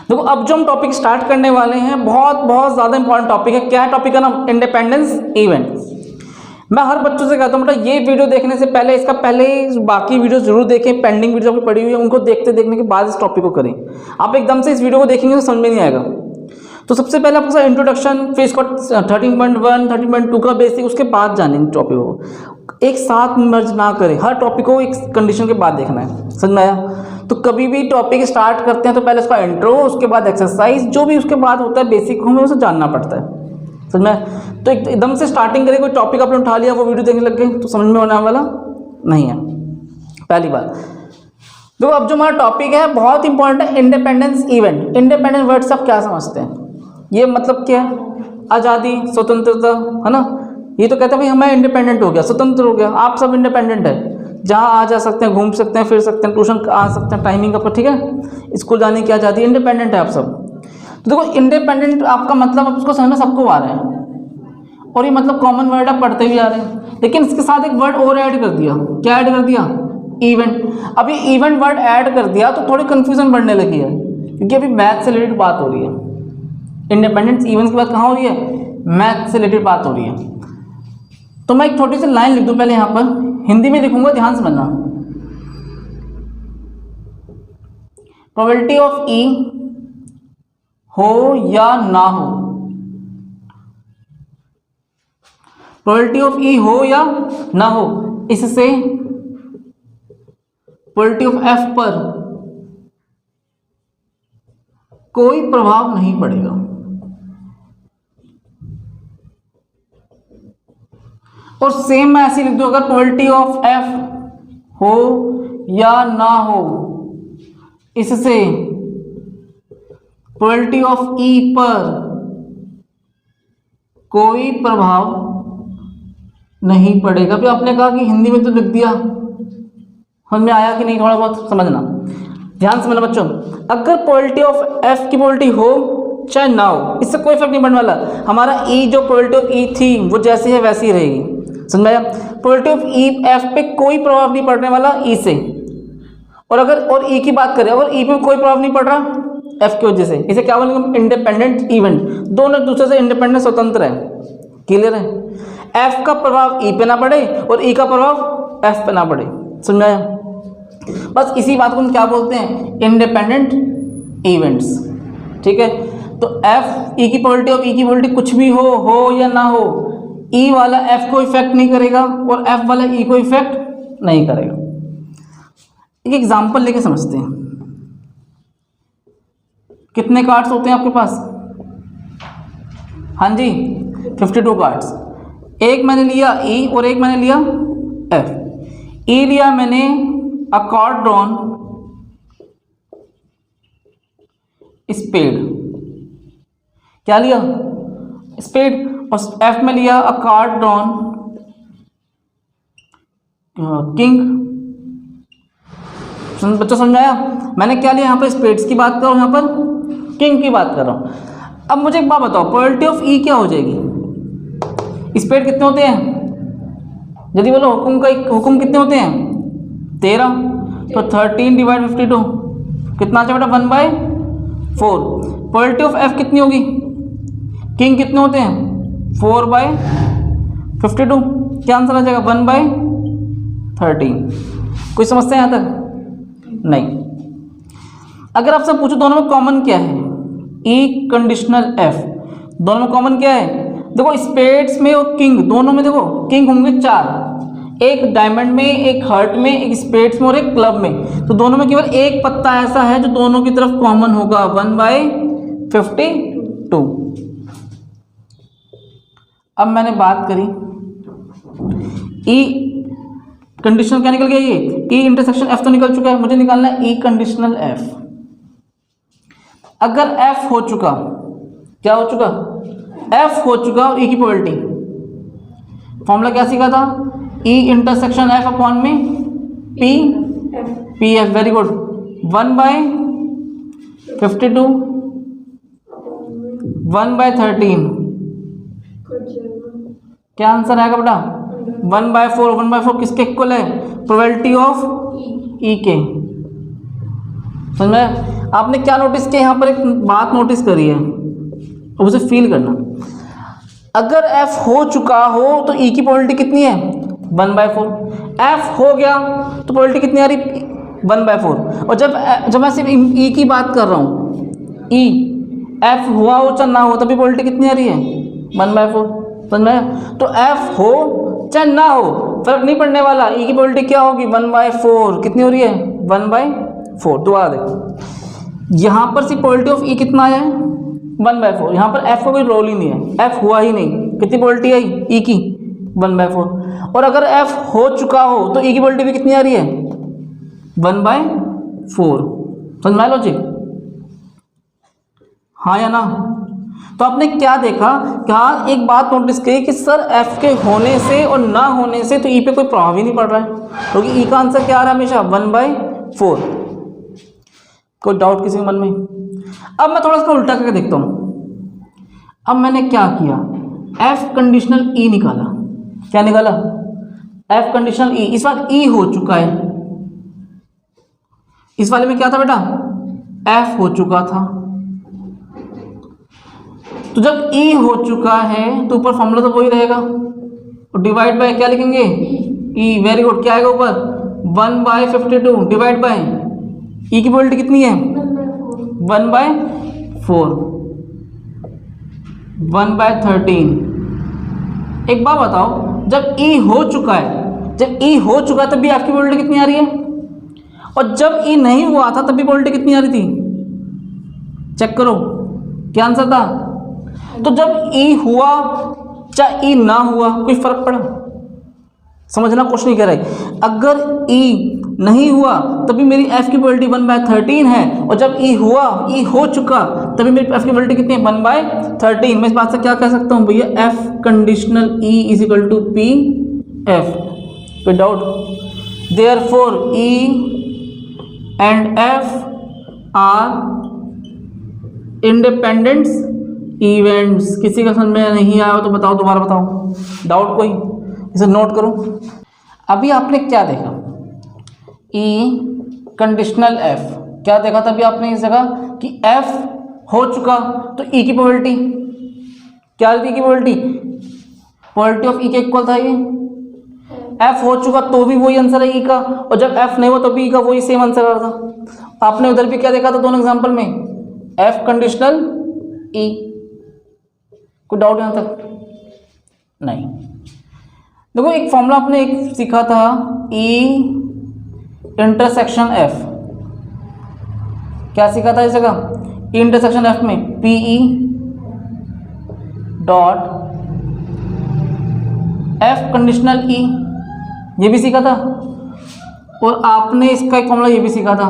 देखो अब जो हम टॉपिक स्टार्ट करने वाले हैं बहुत ज़्यादा इंपॉर्टेंट टॉपिक है। क्या है टॉपिक का नाम? Independence event. मैं हर बच्चों से कहता हूँ बेटा ये वीडियो देखने से पहले इसका पहले बाकी वीडियो जरूर देखें, पेंडिंग वीडियो भी पड़ी हुई है उनको देखने के बाद इस टॉपिक को करें। आप एकदम से इस वीडियो को देखेंगे तो समझ में नहीं आएगा। तो सबसे पहले आपका इंट्रोडक्शन, फिर इसको 13.1 13.2 का बेसिक, उसके बाद जानेंगे टॉपिक को। एक साथ मर्ज ना करें, हर टॉपिक को एक कंडीशन के बाद देखना है। समझ में आया? तो कभी भी टॉपिक स्टार्ट करते हैं तो पहले उसका इंट्रो, उसके बाद एक्सरसाइज, जो भी उसके बाद होता है बेसिक हमें उसे जानना पड़ता है। समझ में? तो एकदम से स्टार्टिंग करें, कोई टॉपिक आपने उठा लिया वो वीडियो देखने लग गए तो समझ में होने वाला नहीं है। पहली बात देखो, अब जो हमारा टॉपिक है बहुत इंपॉर्टेंट है, इंडिपेंडेंस इवेंट। इंडिपेंडेंट वर्ड से आप क्या समझते हैं? ये मतलब क्या है? आज़ादी, स्वतंत्रता, है ना। ये तो कहते हैं भाई हमें इंडिपेंडेंट हो गया, स्वतंत्र हो गया, आप सब इंडिपेंडेंट है, जहाँ आ जा सकते हैं, घूम सकते हैं, फिर सकते हैं, ट्यूशन आ सकते हैं टाइमिंग का, ठीक है, स्कूल जाने की आज़ादी, इंडिपेंडेंट है आप सब। तो देखो इंडिपेंडेंट आपका मतलब आप उसको समझना सबको आ रहा है और ये मतलब कॉमन वर्ड आप पढ़ते भी आ रहे हैं, लेकिन इसके साथ एक वर्ड और ऐड कर दिया। क्या ऐड कर दिया? इवेंट। अभी इवेंट वर्ड ऐड कर दिया तो थोड़ी कंफ्यूजन बढ़ने लगी है, क्योंकि अभी मैथ से रिलेटेड बात हो रही है। इंडिपेंडेंस इवेंट्स की बात कहाँ हो रही है? मैथ से रिलेटेड बात हो रही है। तो मैं एक छोटी सी लाइन लिख दूं पहले, यहां पर हिंदी में लिखूंगा, ध्यान से समझना। प्रोबेबिलिटी ऑफ ई हो या ना हो, प्रोबेबिलिटी ऑफ ई हो या ना हो, इससे प्रोबेबिलिटी ऑफ एफ पर कोई प्रभाव नहीं पड़ेगा। और सेम मैं ऐसे लिख दूं, अगर प्रोबेबिलिटी ऑफ एफ हो या ना हो, इससे प्रोबेबिलिटी ऑफ ई पर कोई प्रभाव नहीं पड़ेगा। अभी आपने कहा कि हिंदी में तो लिख दिया, समझ में आया कि नहीं? थोड़ा बहुत समझना, ध्यान समझना बच्चों। अगर प्रोबेबिलिटी ऑफ एफ की प्रोबेबिलिटी हो चाहे ना हो, इससे कोई फर्क नहीं पड़ने वाला। हमारा ई जो प्रोबेबिलिटी ऑफ ई थी वो जैसी है वैसी ही रहेगी। समझ में आया? प्रोबेबिलिटी ऑफ ई एफ पे कोई प्रभाव नहीं पड़ने वाला ई से। और अगर ई की बात करें, अगर ई पे कोई प्रभाव नहीं पड़ रहा एफ की वजह से, इसे क्या बोलेंगे? Independent event. दोनों एक दूसरे से इंडिपेंडेंट, स्वतंत्र है। क्लियर है? एफ का प्रभाव ई पे ना पड़े और ई का प्रभाव एफ पे ना पड़े। समझ में आया? बस इसी बात को हम क्या बोलते हैं? Independent events. ठीक है, तो एफ ई की प्रोबेबिलिटी ऑफ ई की प्रोबेबिलिटी कुछ भी हो या ना हो, ई वाला एफ को इफेक्ट नहीं करेगा और एफ वाला ई को इफेक्ट नहीं करेगा। एक एग्जांपल लेके समझते हैं। कितने कार्ड्स होते हैं आपके पास? हाँ जी, 52 कार्ड्स। एक मैंने लिया ई और एक मैंने लिया एफ। ई लिया मैंने अ कार्ड ड्रॉन स्पेड। क्या लिया? स्पेड। और एफ में लिया अ कार्ड ड्रॉन किंग। बच्चों समझ आया? मैंने क्या लिया? यहाँ पर स्पेड्स की बात कर रहा हूँ, यहाँ पर किंग की बात कर रहा हूँ। अब मुझे एक बात बताओ, प्रोबेबिलिटी ऑफ ई क्या हो जाएगी? स्पेड कितने होते हैं? यदि बोलो हुक्म कितने होते हैं? 13। तो 13 डिवाइड 52 कितना आता है बेटा? 1/4। प्रोबेबिलिटी ऑफ एफ कितनी होगी? किंग कितने होते हैं? 4/52। क्या आंसर आ जाएगा? 1/13। कोई समस्या यहाँ तक? नहीं। अगर आपसे पूछो दोनों में कॉमन क्या है? ई कंडीशनल एफ, दोनों में कॉमन क्या है? देखो स्पेड्स में और किंग, दोनों में देखो किंग होंगे 4, एक डायमंड में, एक हार्ट में, एक स्पेड्स में और एक क्लब में। तो दोनों में केवल एक पत्ता ऐसा है जो दोनों की तरफ कॉमन होगा, 1/52। अब मैंने बात करी ई कंडीशनल, क्या निकल गया? ये ई इंटरसेक्शन एफ तो निकल चुका है, मुझे निकालना है ई कंडीशनल एफ। अगर एफ हो चुका, क्या हो चुका? एफ हो चुका और ई की प्रोबेबिलिटी, फॉर्मूला क्या सीखा था? ई इंटरसेक्शन एफ अपॉन में पी एफ। Very good. 1/52 1/13 क्या आंसर आएगा बेटा? 1/4। 1/4 किसके इक्वल है? प्रोबेबिलिटी ऑफ ई के। समझ में? आपने क्या नोटिस किया, यहाँ पर एक बात नोटिस करी है, उसे फील करना। अगर f हो चुका हो तो e की प्रोबेबिलिटी कितनी है 1/4। f हो गया तो प्रोबेबिलिटी कितनी आ रही 1/4। और जब मैं सिर्फ e की बात कर रहा हूँ, e f हुआ हो चाहे ना हो तभी प्रोबेबिलिटी कितनी आ रही है 1/4। समझ में? तो f हो चाहे ना हो फर्क नहीं पड़ने वाला, e की प्रोबेबिलिटी क्या होगी 1/4। कितनी हो रही है 1/4। दोबारा देखो, यहाँ पर सिर्फ प्रोबेबिलिटी ऑफ e कितना है 1/4। यहाँ पर f का कोई रोल ही नहीं है, f हुआ ही नहीं। कितनी प्रोबेबिलिटी आई e की 1/4। और अगर f हो चुका हो तो e की प्रोबेबिलिटी भी कितनी आ रही है 1/4। समझ में लॉजिक? हाँ या ना? तो आपने क्या देखा, क्या एक बात नोटिस की कि सर f के होने से और ना होने से तो e पे कोई प्रभाव ही नहीं पड़ रहा है, क्योंकि e का आंसर क्या आ रहा है हमेशा 1/4। कोई डाउट किसी के मन में? अब मैं थोड़ा सा उल्टा करके देखता हूँ। अब मैंने क्या किया, f कंडीशनल e निकाला। क्या निकाला? f conditional e। इस बार e हो चुका है, इस वाले में क्या था बेटा f हो चुका था। तो जब e हो चुका है तो ऊपर फॉर्मूला तो वही रहेगा, और डिवाइड बाय क्या लिखेंगे e। Very good. क्या आएगा ऊपर 1/52 डिवाइड बाय e की प्रोबेबिलिटी कितनी है 1/4 1/13। एक बात बताओ, जब e हो चुका है, जब e हो चुका है तब भी आपकी प्रोबेबिलिटी कितनी आ रही है, और जब e नहीं हुआ था तब भी प्रोबेबिलिटी कितनी आ रही थी? चेक करो क्या आंसर था। तो जब e हुआ चाहे e ना हुआ कोई फर्क पड़ा? समझना कुछ नहीं कह रहे। अगर e नहीं हुआ तभी मेरी f की प्रोबेबिलिटी 1/13 है, और जब e हुआ, e हो चुका तभी मेरी f की प्रोबेबिलिटी कितनी है 1/13। मैं इस बात से क्या कह सकता हूँ भैया, f conditional e is equal to P F. कोई doubt? Therefore e and f are independent events. किसी का समझ में नहीं आया तो बताओ, दोबारा बताओ। डाउट कोई? इसे नोट करो। अभी आपने क्या देखा, e कंडीशनल f। क्या देखा था अभी आपने इस जगह कि f हो चुका तो e की प्रोबेबिलिटी क्या थी? की प्रोबेबिलिटी ऑफ e के इक्वल था ये। f हो चुका तो भी वही आंसर है e का, और जब f नहीं हुआ तो भी e का वही सेम आंसर आ रहा था। आपने उधर भी क्या देखा था दोनों एग्जांपल में, f कंडीशनल e। कोई डाउट यहाँ तक? नहीं। देखो एक फॉर्मूला आपने एक सीखा था, e इंटरसेक्शन f। क्या सीखा था इस जगह? e इंटरसेक्शन f में pe dot f conditional e, ये भी सीखा था। और आपने इसका एक फॉर्मूला ये भी सीखा था,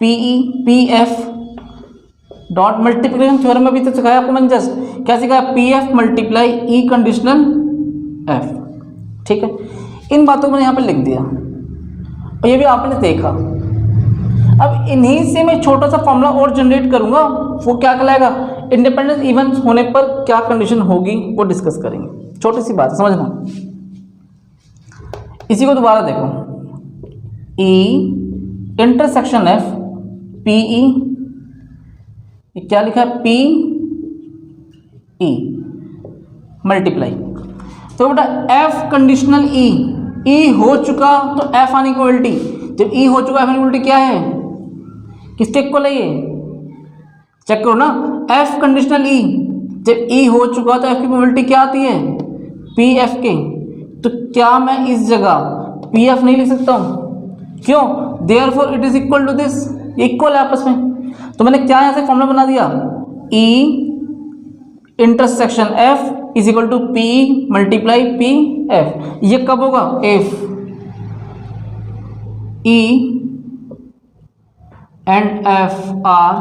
pf डॉट मल्टीप्लिकेशन थ्योरम में भी तो सिखाया आपको मैंने जस्ट। क्या सिखाया? pf multiply e conditional f। ठीक है, इन बातों को मैंने यहाँ पे लिख दिया और ये भी आपने देखा। अब इन्हीं से मैं छोटा सा फॉर्मूला और जनरेट करूंगा, वो क्या कहलाएगा, इंडिपेंडेंस इवेंट्स होने पर क्या कंडीशन होगी वो डिस्कस करेंगे। छोटी सी बात है, समझना। इसी को दोबारा देखो, e इंटरसेक्शन f pe, क्या लिखा है पी ई मल्टीप्लाई। तो बेटा f कंडीशनल e, e हो चुका तो f आने की प्रोबेबिलिटी, जब e हो चुका f आने की प्रोबेबिलिटी क्या है, किसके इक्वल है ये? चेक करो ना, f कंडीशनल e, जब e हो चुका तो f की प्रोबेबिलिटी क्या आती है पी एफ के। तो क्या मैं इस जगह पी एफ नहीं लिख सकता हूँ? क्यों? Therefore it is equal to this, equal है आपस में। तो मैंने क्या यहाँ से फॉर्मूला बना दिया, e intersection f is equal to P multiply P F. ये कब होगा? if e and f are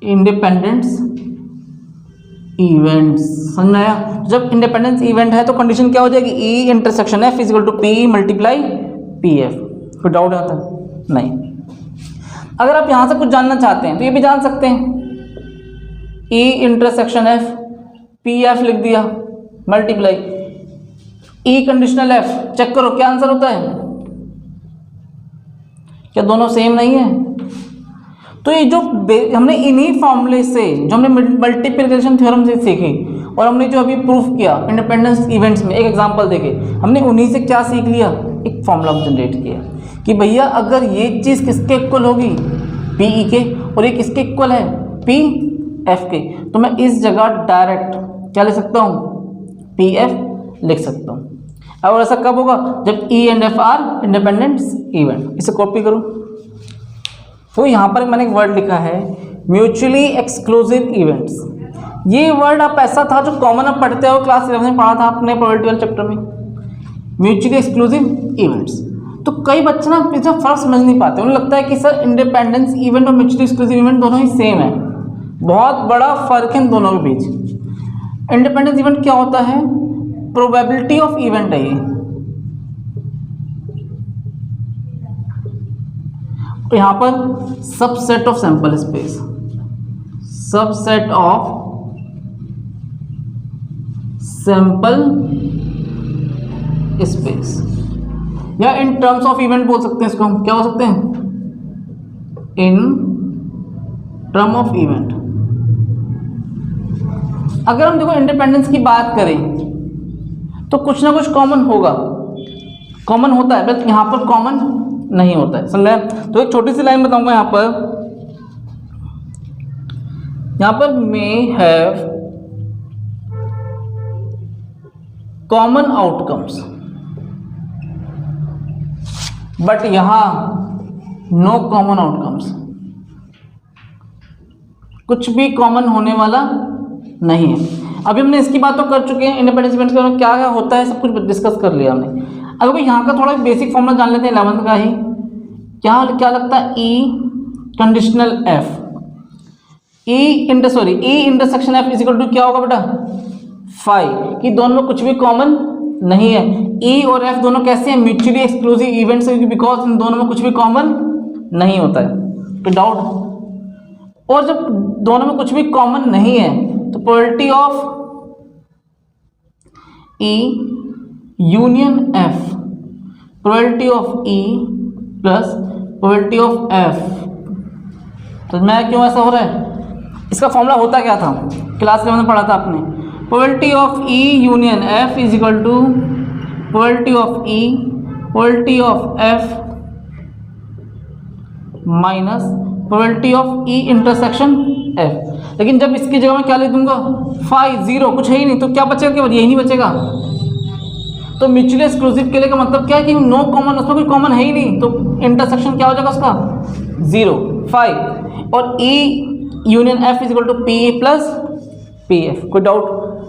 independence events. समझ में आया? जब इंडिपेंडेंस इवेंट है तो कंडीशन क्या हो जाएगी, e intersection f is equal to P multiply P F. कोई डाउट आता है? नहीं। अगर आप यहाँ से कुछ जानना चाहते हैं तो ये भी जान सकते हैं, e intersection f P F लिख दिया multiply e conditional F, check करो क्या आंसर होता है, क्या दोनों सेम नहीं है? तो ये जो हमने इन्हीं फॉर्मूले से, जो हमने मल्टीप्लिकेशन थ्योरम से सीखी और हमने जो अभी प्रूफ किया इंडिपेंडेंस इवेंट्स में एक एग्जांपल देके, हमने उन्हीं से क्या सीख लिया, एक फॉर्मूला जनरेट किया कि भैया अगर ये चीज़ किसके इक्वल होगी, पी ई के, और ये किसके इक्वल है, पी एफ के, तो मैं इस जगह डायरेक्ट क्या लिख सकता हूँ, पी एफ लिख सकता हूँ। और ऐसा कब होगा, जब E and F R independence event. इसे कॉपी करूँ तो यहाँ पर मैंने एक वर्ड लिखा है म्यूचुअली एक्सक्लूसिव इवेंट्स। ये वर्ड आप ऐसा था जो कॉमन आप पढ़ते हो, क्लास 11 में पढ़ा था आपने प्रोबेबिलिटी वाले चैप्टर में, म्यूचुअली एक्सक्लूसिव इवेंट्स। तो कई बच्चे ना इसमें फर्क समझ नहीं पाते, उन्हें लगता है कि सर इंडिपेंडेंस इवेंट और म्यूचुअली एक्सक्लूसिव इवेंट दोनों ही सेम है। बहुत बड़ा फर्क है इन दोनों के बीच। इंडिपेंडेंस इवेंट क्या होता है, प्रोबेबिलिटी ऑफ इवेंट है ये, तो यहाँ पर subset of sample space, subset of sample space, या इन टर्म्स ऑफ इवेंट बोल सकते हैं इसको हम, क्या हो सकते हैं, इन टर्म ऑफ इवेंट। अगर हम देखो इंडिपेंडेंस की बात करें तो कुछ ना कुछ कॉमन होगा, कॉमन होता है, बट यहाँ पर कॉमन नहीं होता है, समझे? तो एक छोटी सी लाइन बताऊंगा यहाँ पर may have common outcomes, but यहाँ नो कॉमन आउटकम्स, कुछ भी कॉमन होने वाला नहीं है। अभी हमने इसकी बात तो कर चुके हैं, इंडिपेंडेंस इवेंट्स के बारे में क्या होता है सब कुछ डिस्कस कर लिया हमने। अब यहाँ का थोड़ा बेसिक फॉर्मूला जान लेते हैं 11th का ही। क्या लगता है, E conditional F, E intersection F is equal to क्या होगा बेटा, 5, कि दोनों में कुछ भी कॉमन नहीं है। ई और एफ दोनों कैसे हैं, mutually exclusive events, because in दोनों में कुछ भी कॉमन नहीं होता है, तो डाउट। और जब दोनों में कुछ भी कॉमन नहीं है तो probability of E union F, probability of E plus probability of F, तो मैं क्यों ऐसा हो रहा है, इसका फॉर्मूला होता क्या था, क्लास 11 में पढ़ा था आपने, probability of E union F is equal to probability of E probability of F minus probability of E intersection F. लेकिन जब इसकी जगह मैं क्या लिख दूंगा, 5, 0, कुछ है ही नहीं, तो क्या बचेगा, केवल यही नहीं बचेगा। तो म्यूचुअली एक्सक्लूसिव के लिए का मतलब क्या है कि नो कॉमन, उसमें कोई कॉमन है ही नहीं, तो इंटरसेक्शन क्या हो जाएगा उसका, 0, 5, और E union F is equal to P plus P F. कोई डाउट?